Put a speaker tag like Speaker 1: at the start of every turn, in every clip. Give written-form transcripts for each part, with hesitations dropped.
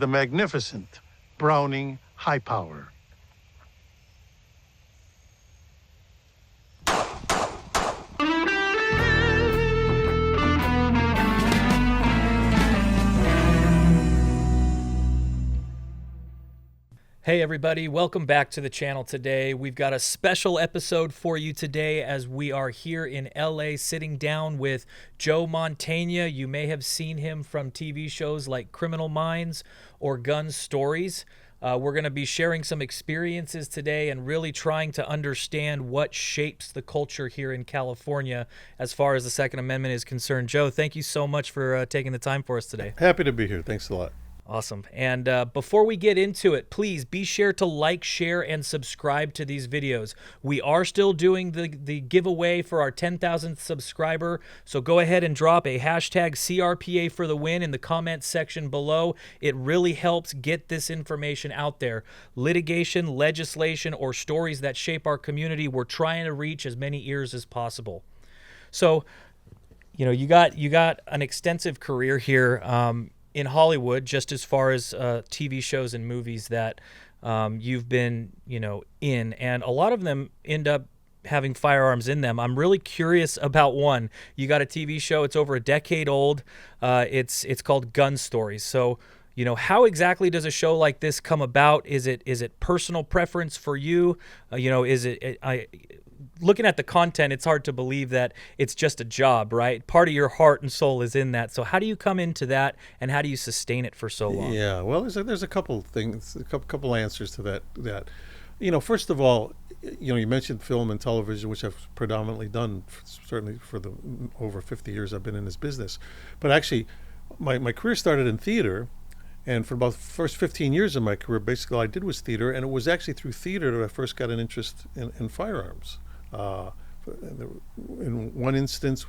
Speaker 1: the magnificent Browning High Power.
Speaker 2: Hey everybody, welcome back to the channel today. We've got a special episode for you today as we are here in LA sitting down with Joe Mantegna. You may have seen him from TV shows like Criminal Minds or Gun Stories. We're going to be sharing some experiences today and really trying to understand what shapes the culture here in California as far as the Second Amendment is concerned. Joe, thank you so much for taking the time for us today.
Speaker 3: Happy to be here. Thanks a lot.
Speaker 2: Awesome. And before we get into it, please be sure to like, share, and subscribe to these videos. We are still doing the giveaway for our 10,000th subscriber, so go ahead and drop a hashtag CRPA for the win in the comments section below. It really helps get this information out there. Litigation, legislation, or stories that shape our community, we're trying to reach as many ears as possible. So, you know, you got an extensive career here in Hollywood, just as far as TV shows and movies that you've been, in, and a lot of them end up having firearms in them. I'm really curious about one. You got a TV show, it's over a decade old. It's called Gun Stories. So, how exactly does a show like this come about? Is it personal preference for you? Looking at the content, it's hard to believe that it's just a job, right? Part of your heart and soul is in that. So how do you come into that, and how do you sustain it for so long?
Speaker 3: Yeah, well, there's a couple things, a couple answers to that. First of all, you mentioned film and television, which I've predominantly done, certainly for the over 50 years I've been in this business. But actually, my career started in theater. And for about the first 15 years of my career, basically all I did was theater. And it was actually through theater that I first got an interest in firearms. In one instance,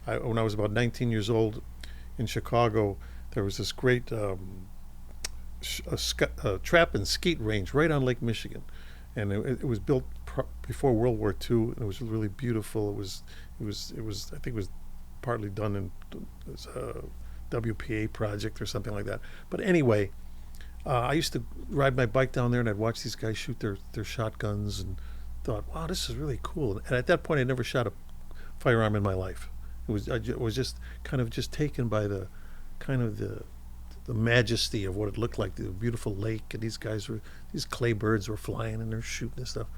Speaker 3: when I was about 19 years old in Chicago, there was this great trap and skeet range right on Lake Michigan. And it was built before World War II, and it was really beautiful. It was I think it was partly done in WPA project or something like that. But anyway, I used to ride my bike down there, and I'd watch these guys shoot their shotguns, and thought, wow, this is really cool. And at that point, I never shot a firearm in my life. I was just kind of taken by the majesty of what it looked like, the beautiful lake, and these clay birds were flying, and they're shooting and stuff.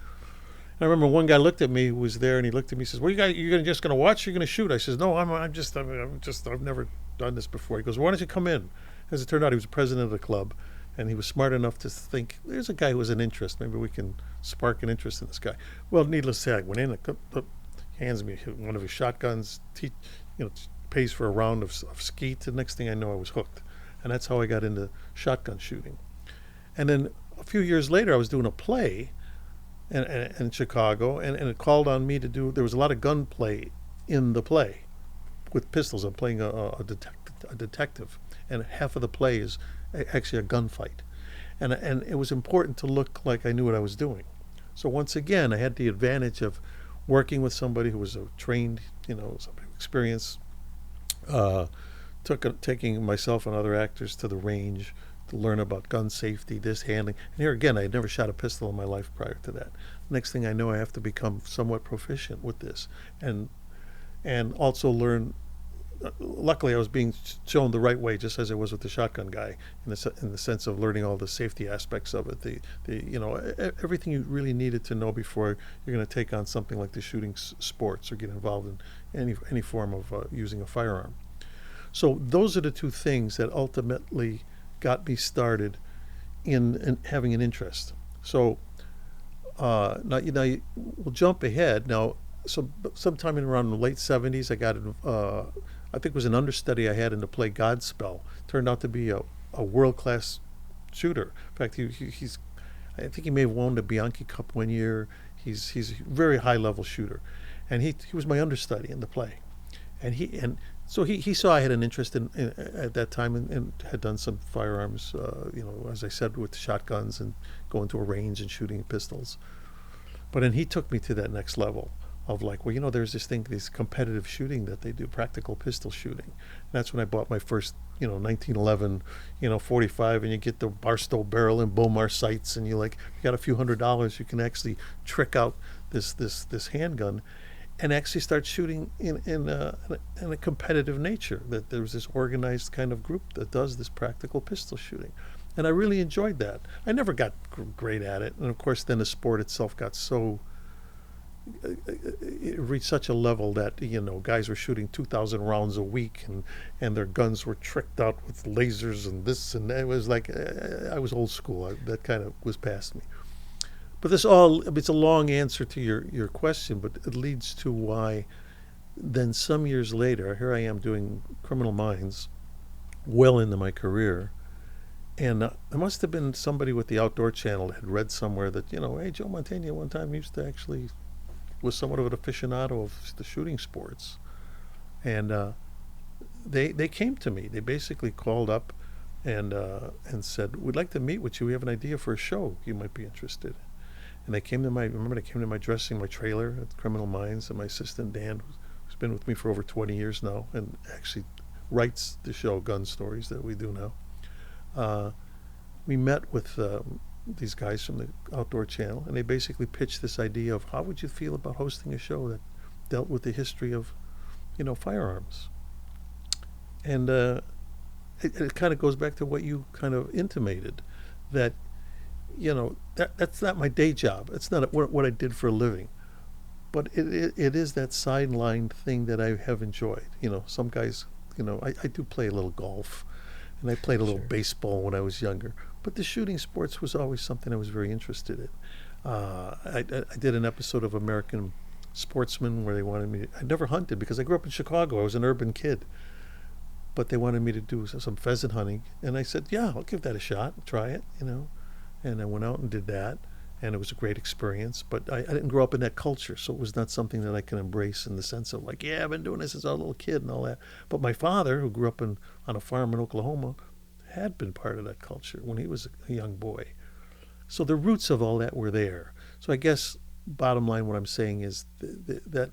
Speaker 3: And I remember one guy looked at me, who was there, and he looked at me, and says, "Well, you're just going to watch? You're going to shoot?" I says, "No, I've never done this before." He goes, "Why don't you come in?" As it turned out, he was president of the club, and he was smart enough to think, there's a guy who has an interest. Maybe we can spark an interest in this guy. Well, needless to say, I went in, hands me one of his shotguns, pays for a round of skeet. The next thing I know, I was hooked. And that's how I got into shotgun shooting. And then a few years later, I was doing a play in Chicago, and it called on me to do, there was a lot of gunplay in the play with pistols. I'm playing a detective, and half of the play is actually a gunfight. And it was important to look like I knew what I was doing. So once again, I had the advantage of working with somebody who was trained, somebody experienced, taking myself and other actors to the range to learn about gun safety, handling. And here again, I had never shot a pistol in my life prior to that. Next thing I know, I have to become somewhat proficient with this, and also learn. Luckily, I was being shown the right way, just as I was with the shotgun guy, in the sense of learning all the safety aspects of it. Everything you really needed to know before you're going to take on something like the shooting sports or get involved in any form of using a firearm. So those are the two things that ultimately got me started in having an interest. So now we'll jump ahead now. So sometime in around the late 70s, I got I think it was an understudy I had in the play Godspell. Turned out to be a world-class shooter. In fact, I think he may have won the Bianchi Cup one year. He's a very high-level shooter, and he was my understudy in the play, so he saw I had an interest in at that time, and had done some firearms, as I said, with shotguns and going to a range and shooting pistols. But then he took me to that next level. of like, well, there's this competitive shooting that they do, practical pistol shooting. And that's when I bought my first, 1911, 45, and you get the Barstow barrel and Bomar sights, and you got a few $100s, you can actually trick out this handgun and actually start shooting in a competitive nature. That there's this organized kind of group that does this practical pistol shooting. And I really enjoyed that. I never got great at it. And of course, then the sport itself got it reached such a level that, guys were shooting 2,000 rounds a week, and their guns were tricked out with lasers and this and that. It was like, I was old school. That kind of was past me. But it's a long answer to your question, but it leads to why then some years later, here I am doing Criminal Minds well into my career. And there must have been somebody with the Outdoor Channel that had read somewhere that, hey, Joe Mantegna one time used to actually was somewhat of an aficionado of the shooting sports. And they came to me. They basically called up and said, we'd like to meet with you. We have an idea for a show you might be interested in. And they came to my trailer at Criminal Minds, and my assistant Dan, who's been with me for over 20 years now, and actually writes the show Gun Stories that we do now. We met with these guys from the Outdoor Channel, and they basically pitched this idea of how would you feel about hosting a show that dealt with the history of, firearms. And it kind of goes back to what you kind of intimated, that that's not my day job. It's not what I did for a living. But it is that sideline thing that I have enjoyed. Some guys, I do play a little golf, and I played a little baseball when I was younger. But the shooting sports was always something I was very interested in. I did an episode of American Sportsman where they wanted me. I never hunted because I grew up in Chicago. I was an urban kid. But they wanted me to do some pheasant hunting. And I said, yeah, I'll give that a shot, try it, And I went out and did that, and it was a great experience. But I didn't grow up in that culture, so it was not something that I can embrace in the sense of like, yeah, I've been doing this since I was a little kid and all that. But my father, who grew up on a farm in Oklahoma, had been part of that culture when he was a young boy. So the roots of all that were there. So I guess, bottom line, what I'm saying is that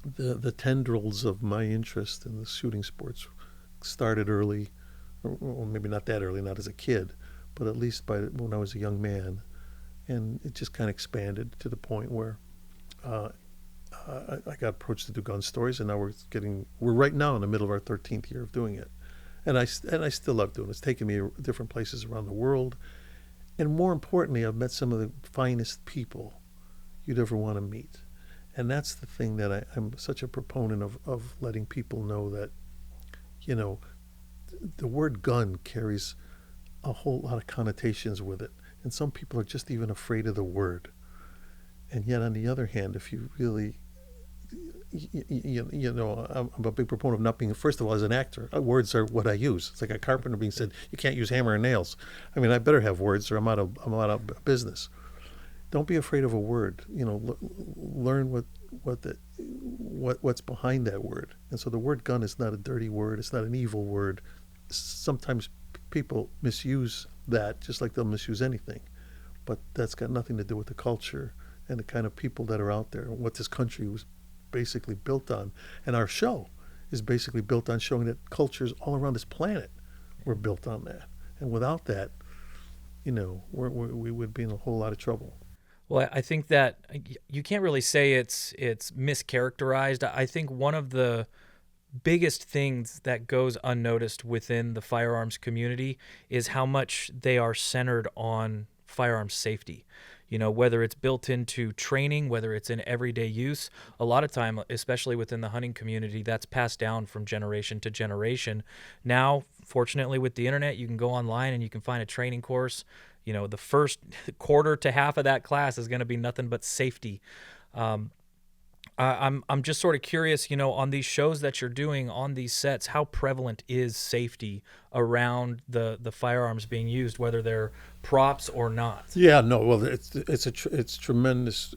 Speaker 3: the tendrils of my interest in the shooting sports started early, or maybe not that early, not as a kid, but at least when I was a young man, and it just kind of expanded to the point where I got approached to do Gun Stories, and now we're right now in the middle of our 13th year of doing it, and I still love doing it. It's taken me different places around the world, and more importantly, I've met some of the finest people you'd ever want to meet, and that's the thing that I'm such a proponent of letting people know that, the word gun carries a whole lot of connotations with it, and some people are just even afraid of the word. And yet, on the other hand, if you really, I'm a big proponent of not being. First of all, as an actor, words are what I use. It's like a carpenter being said, you can't use hammer and nails. I mean, I better have words, or I'm out of business. Don't be afraid of a word. Learn what's behind that word. And so the word gun is not a dirty word. It's not an evil word. Sometimes people misuse that, just like they'll misuse anything. But that's got nothing to do with the culture and the kind of people that are out there, and what this country was basically built on. And our show is basically built on showing that cultures all around this planet were built on that. And without that, we would be in a whole lot of trouble.
Speaker 2: Well, I think that you can't really say it's mischaracterized. I think one of the biggest things that goes unnoticed within the firearms community is how much they are centered on firearms safety. Whether it's built into training, whether it's in everyday use, a lot of time, especially within the hunting community, that's passed down from generation to generation. Now, fortunately, with the internet, you can go online and you can find a training course. The first quarter to half of that class is going to be nothing but safety. I'm just sort of curious, on these shows that you're doing on these sets, how prevalent is safety around the firearms being used, whether they're props or not?
Speaker 3: Yeah, no, well, it's tremendous.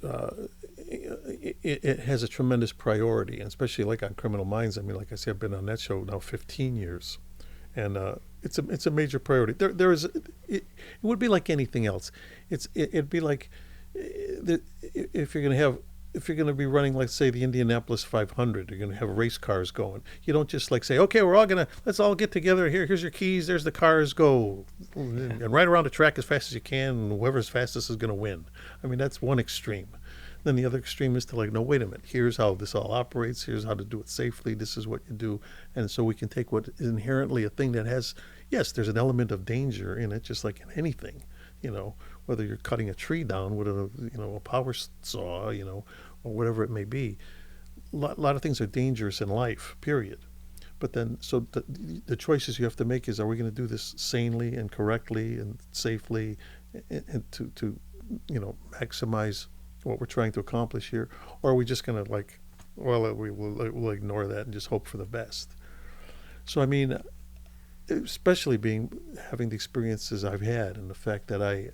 Speaker 3: It has a tremendous priority, and especially like on Criminal Minds. I mean, like I said, I've been on that show now 15 years, and it's a major priority. It would be like anything else. It'd be like if you're going to have if you're going to be running, like, say, the Indianapolis 500, you're going to have race cars going. You don't just like say, okay, let's all get together here. Here's your keys. There's the cars. Go and ride around the track as fast as you can. And whoever's fastest is going to win. I mean, that's one extreme. Then the other extreme is to like, no, wait a minute. Here's how this all operates. Here's how to do it safely. This is what you do. And so we can take what is inherently a thing that has, yes, there's an element of danger in it, just like in anything, whether you're cutting a tree down with a power saw, or whatever it may be. A lot of things are dangerous in life, period. But then, so the choices you have to make is, are we going to do this sanely and correctly and safely, and to maximize what we're trying to accomplish here, or are we just going to we'll ignore that and just hope for the best? So I mean, especially having the experiences I've had, and the fact that I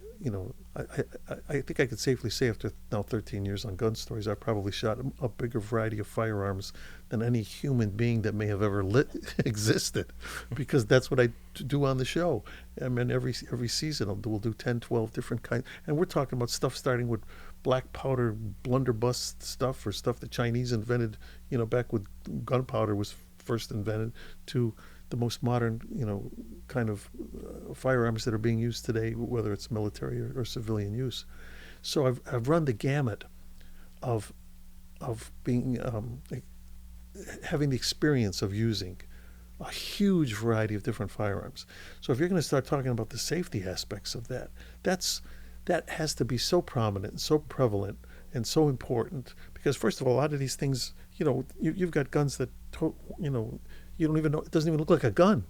Speaker 3: think I could safely say after now 13 years on gun stories, I've probably shot a bigger variety of firearms than any human being that may have ever existed, because that's what I do on the show. I mean, every season we'll do 10, 12 different kinds, and we're talking about stuff starting with black powder blunderbuss stuff, or stuff the Chinese invented, back when gunpowder was first invented, to the most modern, kind of firearms that are being used today, whether it's military or civilian use. So I've run the gamut of being having the experience of using a huge variety of different firearms. So if you're going to start talking about the safety aspects of that, that has to be so prominent and so prevalent and so important, because first of all, a lot of these things, you've got guns that you don't even know, it doesn't even look like a gun,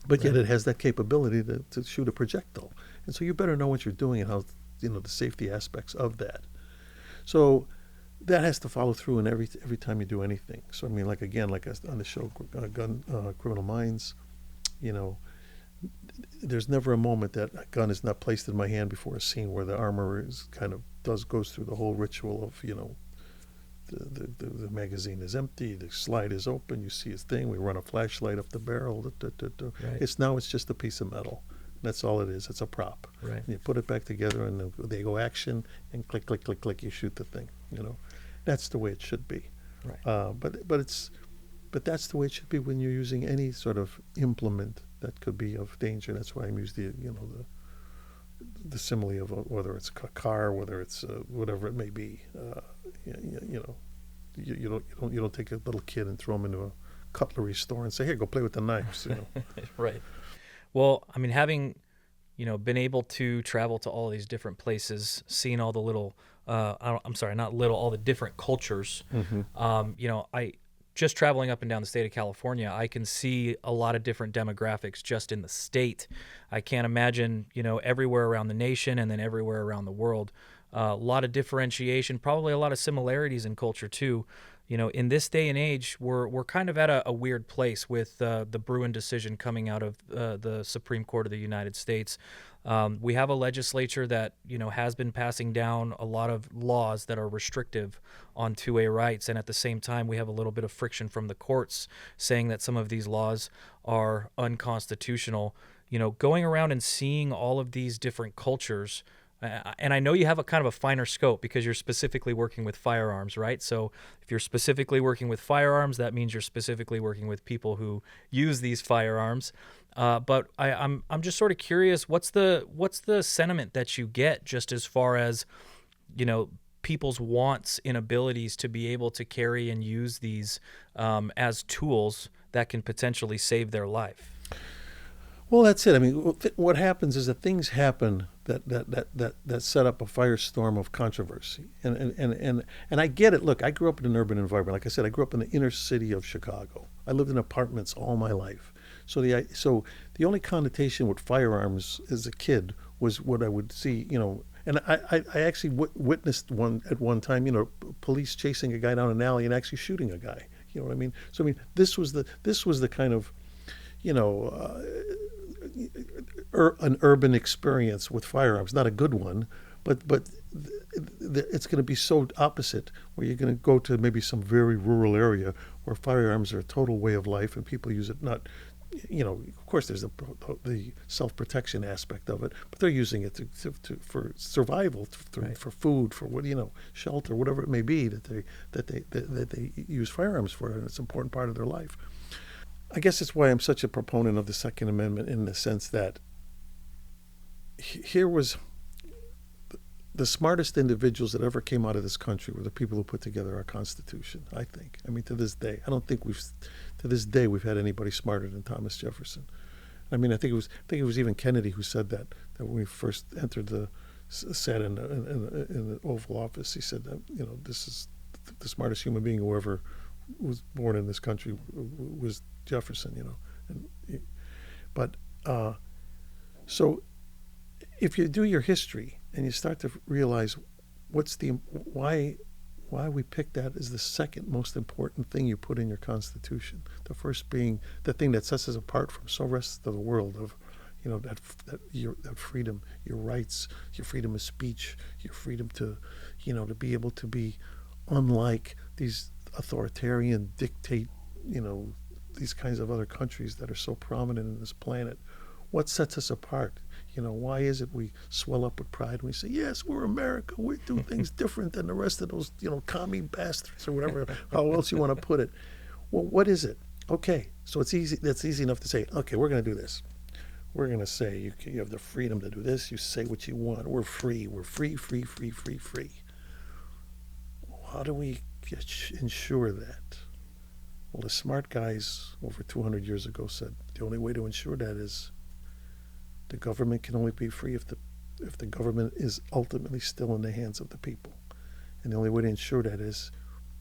Speaker 3: but yet it has that capability to shoot a projectile. And so you better know what you're doing and how, the safety aspects of that. So that has to follow through in every time you do anything. So I mean, like on the show, Criminal Minds, there's never a moment that a gun is not placed in my hand before a scene where the armorer is goes through the whole ritual of, the magazine is empty, the slide is open, you see his thing, we run a flashlight up the barrel.
Speaker 2: Right.
Speaker 3: It's just a piece of metal. That's all it is. It's a prop.
Speaker 2: Right.
Speaker 3: And you put it back together, and they go action, and click, click, click, click, you shoot the thing. That's the way it should be.
Speaker 2: Right.
Speaker 3: But that's the way it should be when you're using any sort of implement that could be of danger. That's why I'm using the simile of whether it's a car, whether it's whatever it may be. You don't take a little kid and throw him into a cutlery store and say, "Here, go play with the knives."
Speaker 2: Right. Well, I mean, having been able to travel to all these different places, seeing all the little, all the different cultures.
Speaker 3: Mm-hmm.
Speaker 2: I just traveling up and down the state of California, I can see a lot of different demographics just in the state. I can't imagine, everywhere around the nation and then everywhere around the world. A lot of differentiation, probably a lot of similarities in culture too. In this day and age, we're kind of at a weird place with the Bruen decision coming out of the Supreme Court of the United States. We have a legislature that has been passing down a lot of laws that are restrictive on 2A rights, and at the same time, we have a little bit of friction from the courts saying that some of these laws are unconstitutional. Going around and seeing all of these different cultures. And I know you have a kind of a finer scope because you're specifically working with firearms, right? So if you're specifically working with firearms, that means you're specifically working with people who use these firearms. But I'm just sort of curious, what's the sentiment that you get just as far as, people's wants and abilities to be able to carry and use these as tools that can potentially save their life?
Speaker 3: Well, that's it. I mean, what happens is that things happen that set up a firestorm of controversy, and I get it. Look, I grew up in an urban environment. Like I said, I grew up in the inner city of Chicago. I lived in apartments all my life. So the only connotation with firearms as a kid was what I would see, And I actually witnessed one at one time, police chasing a guy down an alley and actually shooting a guy. You know what I mean? So I mean, this was the kind of, an urban experience with firearms. Not a good one, but it's going to be so opposite, where you're going to go to maybe some very rural area where firearms are a total way of life and people use it not of course, there's the self-protection aspect of it, but they're using it for survival, for food, for shelter, whatever it may be that they use firearms for, and it's an important part of their life. I guess it's why I'm such a proponent of the Second Amendment, in the sense that here was the smartest individuals that ever came out of this country were the people who put together our Constitution, I think. I mean, to this day, I don't think to this day we've had anybody smarter than Thomas Jefferson. I mean, I think it was even Kennedy who said that when we first sat in the Oval Office, he said that, this is the smartest human being who ever was born in this country was Jefferson, but so if you do your history and you start to realize why we picked that as the second most important thing you put in your Constitution, the first being the thing that sets us apart from the rest of the world, of that freedom, your rights, your freedom of speech, your freedom to be able to be unlike these authoritarian dictate, these kinds of other countries that are so prominent in this planet. What sets us apart? Why is it we swell up with pride when we say, yes, we're America, we do things different than the rest of those, commie bastards, or whatever, how else you want to put it. Well, what is it? Okay, so it's easy. That's easy enough to say, okay, we're going to do this. We're going to say you have the freedom to do this. You say what you want. We're free. We're free, free, free, free, free. How do we ensure that? Well, the smart guys over 200 years ago said the only way to ensure that is the government can only be free if the government is ultimately still in the hands of the people. And the only way to ensure that is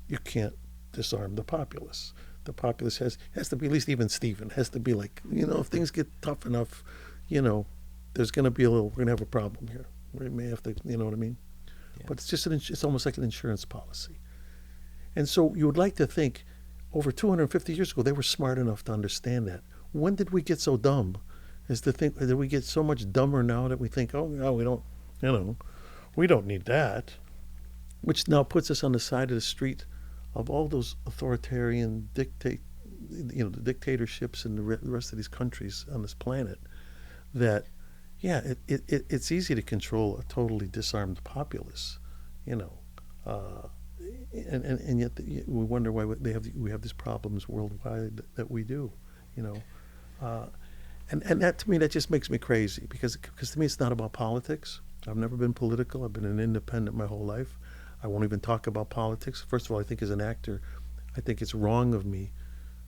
Speaker 3: you can't disarm the populace. The populace has to be, at least even Stephen, has to be like, if things get tough enough, there's going to be we're going to have a problem here. We may have to, you know what I mean? Yeah. But it's almost like an insurance policy. And so you would like to think over 250 years ago, they were smart enough to understand that. When did we get so dumb as to think that we get so much dumber now that we think, oh, no, we don't, we don't need that, which now puts us on the side of the street of all those authoritarian the dictatorships in the rest of these countries on this planet. That, it's easy to control a totally disarmed populace, and yet we wonder why we have these problems worldwide that we do, and that, to me, that just makes me crazy, because to me it's not about politics. I've never been political. I've been an independent my whole life. I won't even talk about politics. First of all, I think as an actor, I think it's wrong of me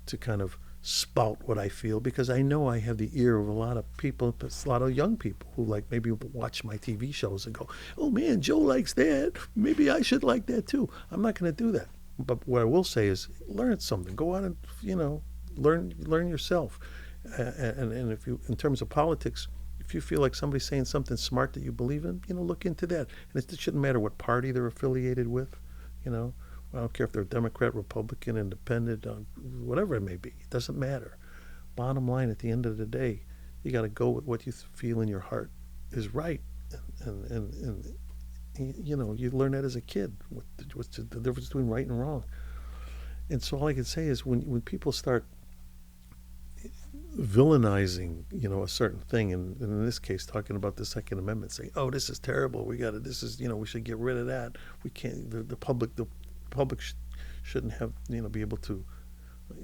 Speaker 3: to kind of spout what I feel, because I know I have the ear of a lot of people, a lot of young people who maybe watch my TV shows and go, oh man, Joe likes that. Maybe I should like that too. I'm not going to do that. But what I will say is learn something. Go out and, learn yourself. And if you, in terms of politics, if you feel like somebody's saying something smart that you believe in, look into that. And it shouldn't matter what party they're affiliated with, I don't care if they're Democrat, Republican, Independent, whatever it may be. It doesn't matter. Bottom line, at the end of the day, you got to go with what you feel in your heart is right. And you learn that as a kid, what's the difference between right and wrong. And so all I can say is when people start villainizing, a certain thing, and in this case, talking about the Second Amendment, saying, "Oh, this is terrible. We should get rid of that. We can't. The public shouldn't have, be able to.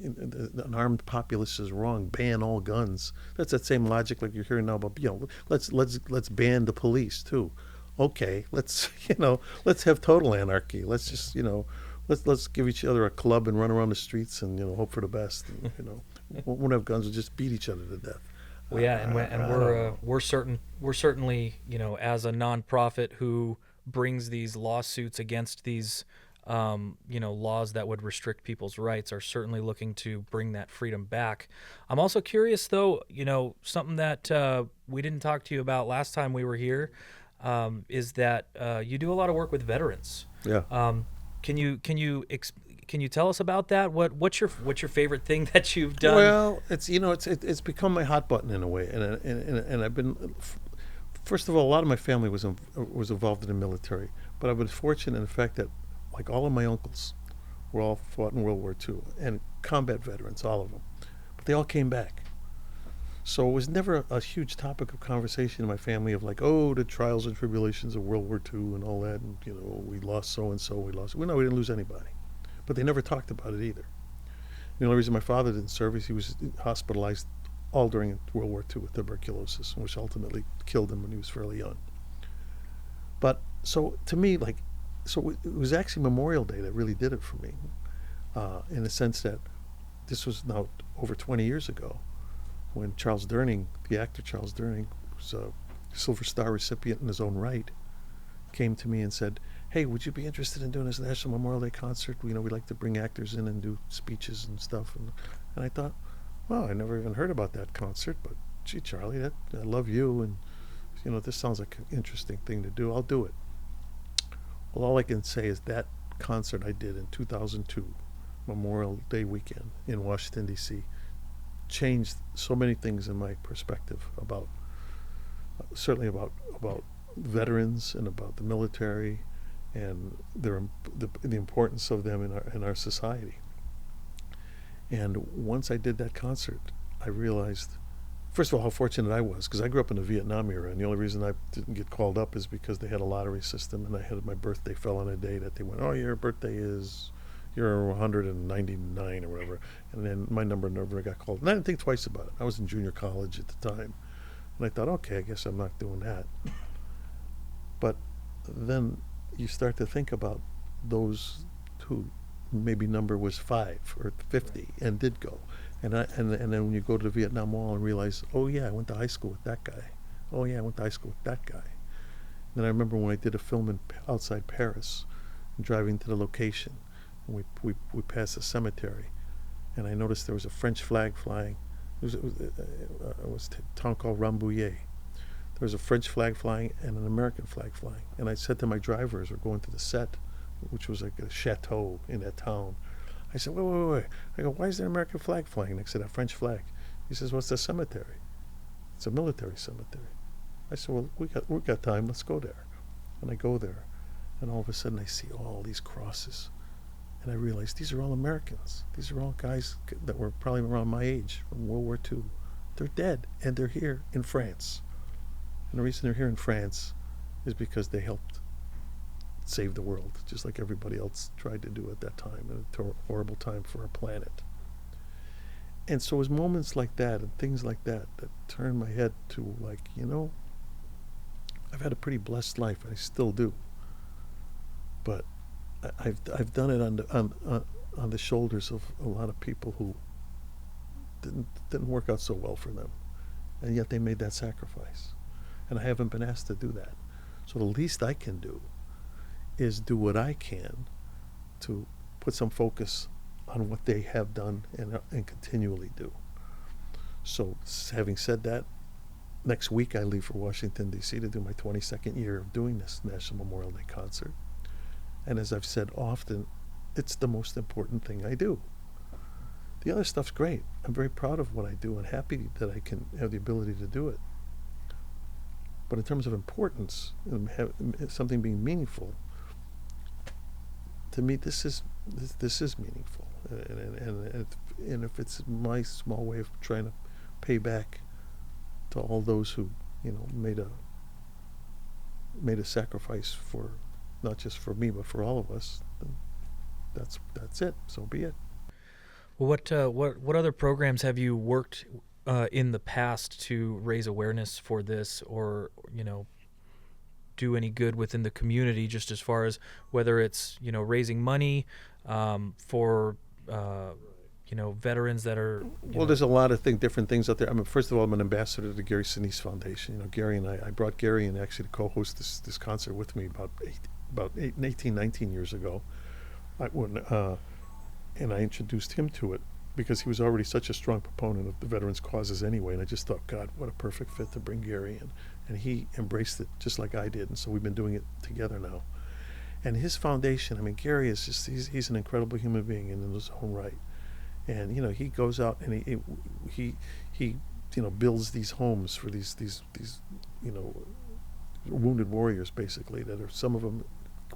Speaker 3: An armed populace is wrong. Ban all guns." That's that same logic like you're hearing now about, let's ban the police too. Okay, let's have total anarchy. Let's just, let's give each other a club and run around the streets and hope for the best. And, won't have guns. We'll just beat each other to death.
Speaker 2: Well, yeah, and we're certainly, as a nonprofit who brings these lawsuits against these laws that would restrict people's rights, are certainly looking to bring that freedom back. I'm also curious, though, something that we didn't talk to you about last time we were here, is that you do a lot of work with veterans.
Speaker 3: Yeah.
Speaker 2: Can you tell us about that? What's your favorite thing that you've done?
Speaker 3: Well, it's become my hot button in a way, and I've been. First of all, a lot of my family was involved in the military, but I've been fortunate in the fact that, like, all of my uncles were all fought in World War II, and combat veterans, all of them, but they all came back. So it was never a huge topic of conversation in my family of like, oh, the trials and tribulations of World War II and all that, and we lost so and so, we lost. Well, no, we didn't lose anybody, but they never talked about it either. The only reason my father didn't serve is he was hospitalized all during World War II with tuberculosis, which ultimately killed him when he was fairly young. But so to me, so it was actually Memorial Day that really did it for me, in the sense that this was now over 20 years ago, when Charles Durning, the actor Charles Durning, was a Silver Star recipient in his own right, came to me and said, hey, would you be interested in doing this National Memorial Day concert? We'd like to bring actors in and do speeches and stuff. And I thought, well, I never even heard about that concert, but gee, Charlie, I love you, and this sounds like an interesting thing to do. I'll do it. Well, all I can say is that concert I did in 2002, Memorial Day weekend in Washington, D.C., changed so many things in my perspective about, certainly about veterans and about the military and the importance of them in our society. And once I did that concert, I realized, first of all, how fortunate I was, because I grew up in the Vietnam era, and the only reason I didn't get called up is because they had a lottery system, and my birthday fell on a day that they went, oh, your birthday is, you're 199 or whatever, and then my number never got called. And I didn't think twice about it. I was in junior college at the time, and I thought, okay, I guess I'm not doing that. But then you start to think about those who maybe number was 5 or 50 and did go. And then when you go to the Vietnam Wall and realize, oh yeah, I went to high school with that guy. Oh yeah, I went to high school with that guy. And then I remember when I did a film outside Paris, and driving to the location, and we passed a cemetery, and I noticed there was a French flag flying. It was a town called Rambouillet. There was a French flag flying and an American flag flying. And I said to my driver as we're going to the set, which was like a chateau in that town, I said, wait. I go, why is there an American flag flying next to that French flag? He says, well, it's a cemetery. It's a military cemetery. I said, well, we got time, let's go there. And I go there, and all of a sudden I see all these crosses. And I realize these are all Americans. These are all guys that were probably around my age from World War II. They're dead, and they're here in France. And the reason they're here in France is because they helped save the world, just like everybody else tried to do at that time, in a horrible time for our planet. And so it was moments like that and things like that that turned my head to, like, I've had a pretty blessed life, and I still do. But I've done it on the shoulders of a lot of people who didn't work out so well for them, and yet they made that sacrifice. And I haven't been asked to do that. So the least I can do is do what I can to put some focus on what they have done and continually do. So having said that, next week I leave for Washington, D.C. to do my 22nd year of doing this National Memorial Day concert. And as I've said often, it's the most important thing I do. The other stuff's great. I'm very proud of what I do and happy that I can have the ability to do it. But in terms of importance, something being meaningful, to me, this is meaningful, and if it's my small way of trying to pay back to all those who made a sacrifice for not just for me but for all of us, then that's it. So be it.
Speaker 2: Well, what other programs have you worked in the past to raise awareness for this, or do any good within the community, just as far as whether it's raising money for veterans that are
Speaker 3: there's a lot of different things out there. I mean, first of all, I'm an ambassador to the Gary Sinise Foundation. Gary and I brought Gary in actually to co-host this concert with me about 18, 19 years ago, and I introduced him to it because he was already such a strong proponent of the veterans' causes anyway, and I just thought, God, what a perfect fit to bring Gary in. And he embraced it just like I did, and so we've been doing it together now. And his foundation, I mean, Gary is just, he's an incredible human being in his own right. And, he goes out and he builds these homes for these wounded warriors, basically, that are some of them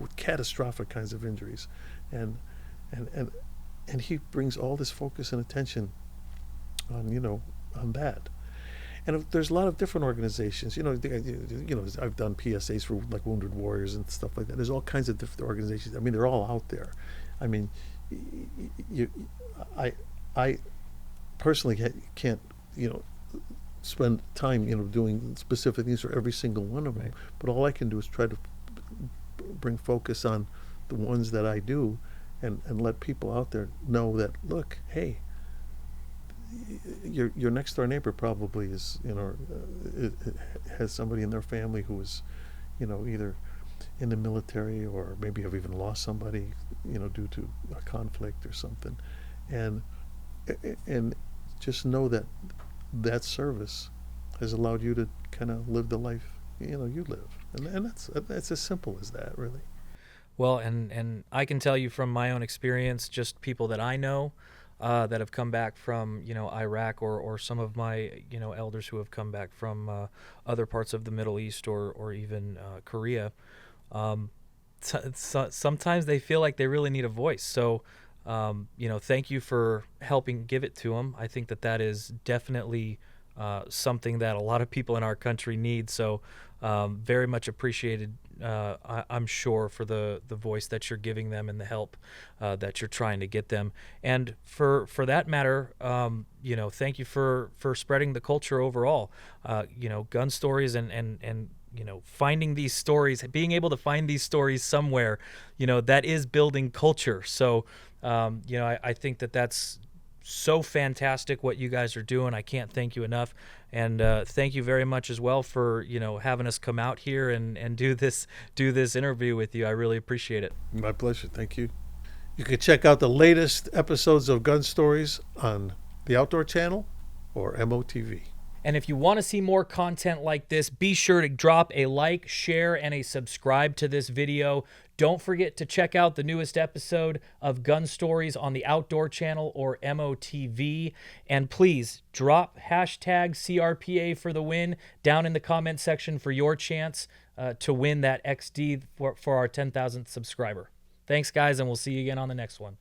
Speaker 3: with catastrophic kinds of injuries. And he brings all this focus and attention on that. And there's a lot of different organizations. I've done PSAs for like Wounded Warriors and stuff like that. There's all kinds of different organizations. I mean, they're all out there. I mean, you, I personally can't, spend time, doing specific things for every single one of them.
Speaker 2: Right.
Speaker 3: But all I can do is try to bring focus on the ones that I do, and let people out there know that, look, hey, your next door neighbor probably is, has somebody in their family who is, either in the military, or maybe have even lost somebody, due to a conflict or something, and just know that that service has allowed you to kind of live the life you live, and that's as simple as that, really.
Speaker 2: Well, and I can tell you from my own experience, just people that I know that have come back from Iraq, or some of my elders who have come back from other parts of the Middle East, or even Korea. Sometimes they feel like they really need a voice. So thank you for helping give it to them. I think that is definitely something that a lot of people in our country need. So very much appreciated, I'm sure, for the voice that you're giving them and the help that you're trying to get them. And for that matter, thank you for spreading the culture overall. Gun stories and finding these stories, being able to find these stories somewhere, that is building culture. So, I think that's so fantastic what you guys are doing. I can't thank you enough. And thank you very much as well for, having us come out here and do this interview with you. I really appreciate it.
Speaker 3: My pleasure. Thank you. You can check out the latest episodes of Gun Stories on the Outdoor Channel or MOTV.
Speaker 2: And if you want to see more content like this, be sure to drop a like, share, and a subscribe to this video. Don't forget to check out the newest episode of Gun Stories on the Outdoor Channel or MOTV. And please drop hashtag CRPA for the win down in the comment section for your chance to win that XD for our 10,000th subscriber. Thanks, guys, and we'll see you again on the next one.